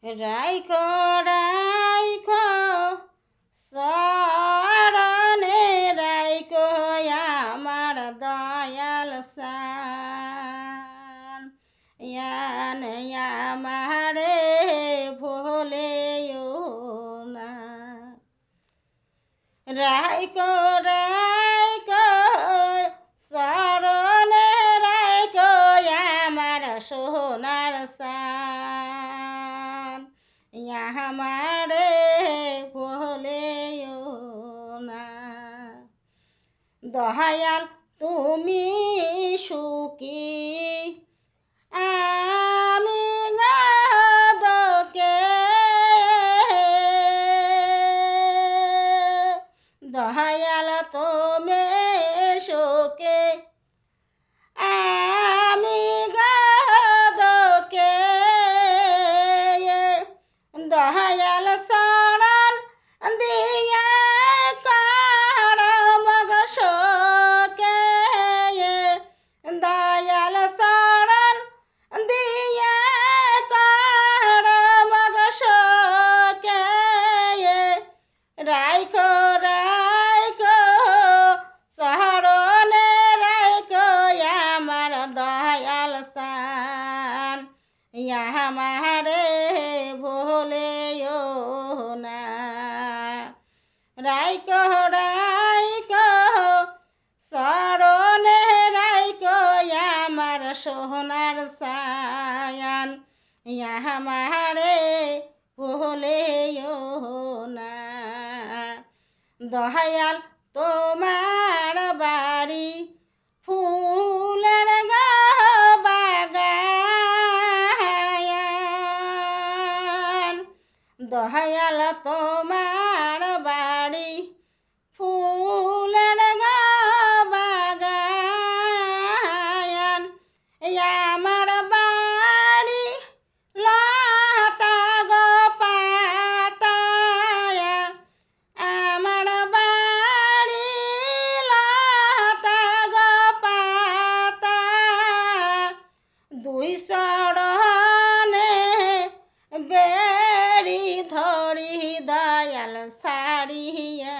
রাইখো রাইখো শরণে রাইখো আমার দয়াল সান ইয়ান আমারে ভুলেও না রাইখো রাইখো শরণে রাইখো আমার সোনার সান আমারে ভুলেও না দয়াল তুমি সুখী আমি গাদকে দয়াল তুমি সুখে আমি গাদকে দয়াল শরণ দিয়া কর মগশোকে দয়াল শরণ দিয়া কর মগশোকে রাইখো রাইখো শরণে রাইখো আমার দয়াল সান আমারে ভুলেও না রাইখো রাইখো শরণে রাইখো আমার সোনার সায়ান আমারে ভুলেও না দয়াল তোমার বাড়ি ফুলের বাগান দয়াল তোমার বাড়ি ফুলের বাগান আমার বাড়ি লতা গো পাতায়া আমার বাড়ি লতা গো পাতা দুই চরণে বেড়ি ধরি দয়াল সারিয়া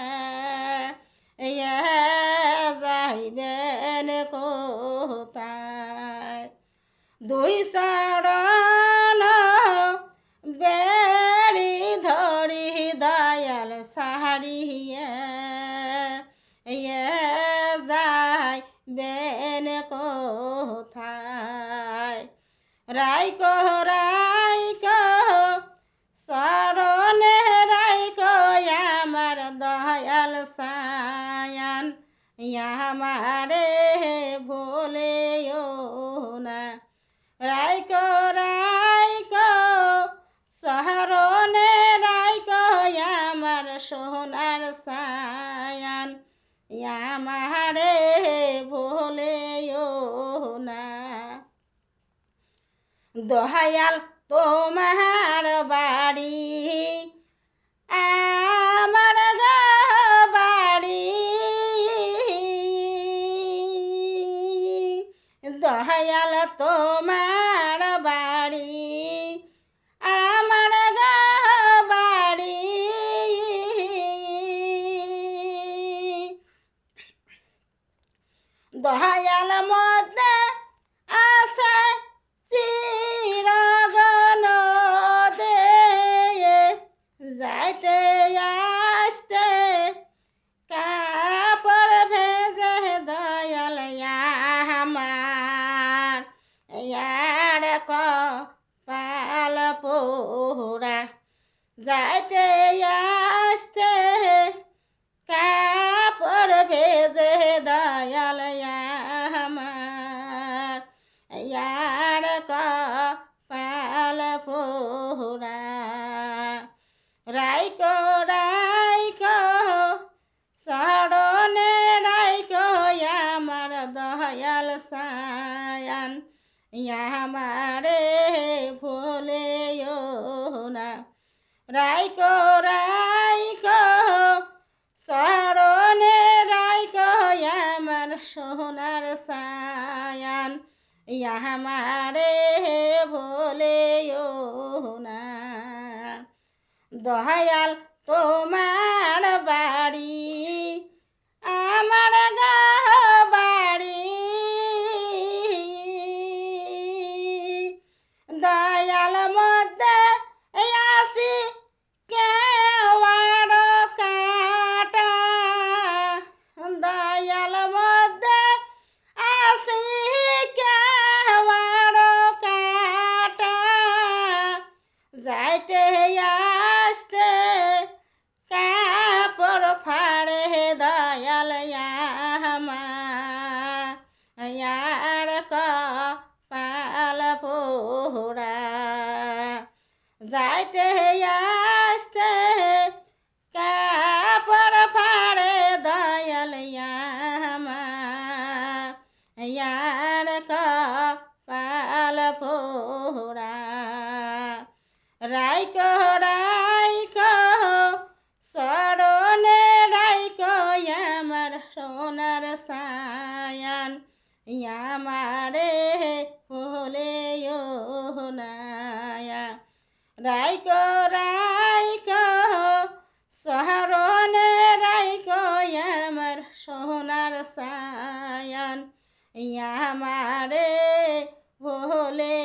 যাইবেন কোথায় দুই চরণ বেড়ি ধরি দয়াল সারিয়া যাইবেন কোথায় রাইখো রাইখো শরণে রাইখো আমার দয়াল সায়ান আমারে ভুলেও না রাইখো রাইখো শরণে রাইখো আমার সোনার সায়ান আমারে ভুলেও না দয়াল তোমার বাড়ি আমার বাড়ি দয়াল তোমার বাড়ি আমার বাড়ি দয়াল মধ্যে আছে চিরগণ দে যাইতে আসতে কাপড় ভেজে দয়াল আমার ইয়ার কপাল পোড়া যাইতে আসতে কাপড় ভেজে দয়াল আমার ইয়ার কপাল পোড়া রাইখো রাইখো শরণে রাইখো আমার দয়াল সায়ান আমারে ভুলেও না রাইখো রাইখো শরণে রাইখো আমার সোনার সায়ান আমারে ভুলেও না। দয়াল তোমার বাড়ি আমার বাড়ি দয়াল মধ্যে আসি কেওয়ার কাটা দয়াল মধ্যে আসি কেওয়ার কাটা যাইতে আসতে কাপড় ফাড়ে দয়াল আমার কপাল পোড়া যাইতে আসতে কাপড় ফাড়ে দয়াল আমার কপাল পোড়া রাইকো রাইকো স্মরণে রাইকো আমার সোনার সায়ান আমারে হলে নায়া রাইকো রাইকো স্মরণে রাইকো আমার সোনার সায়ান আমারে হলে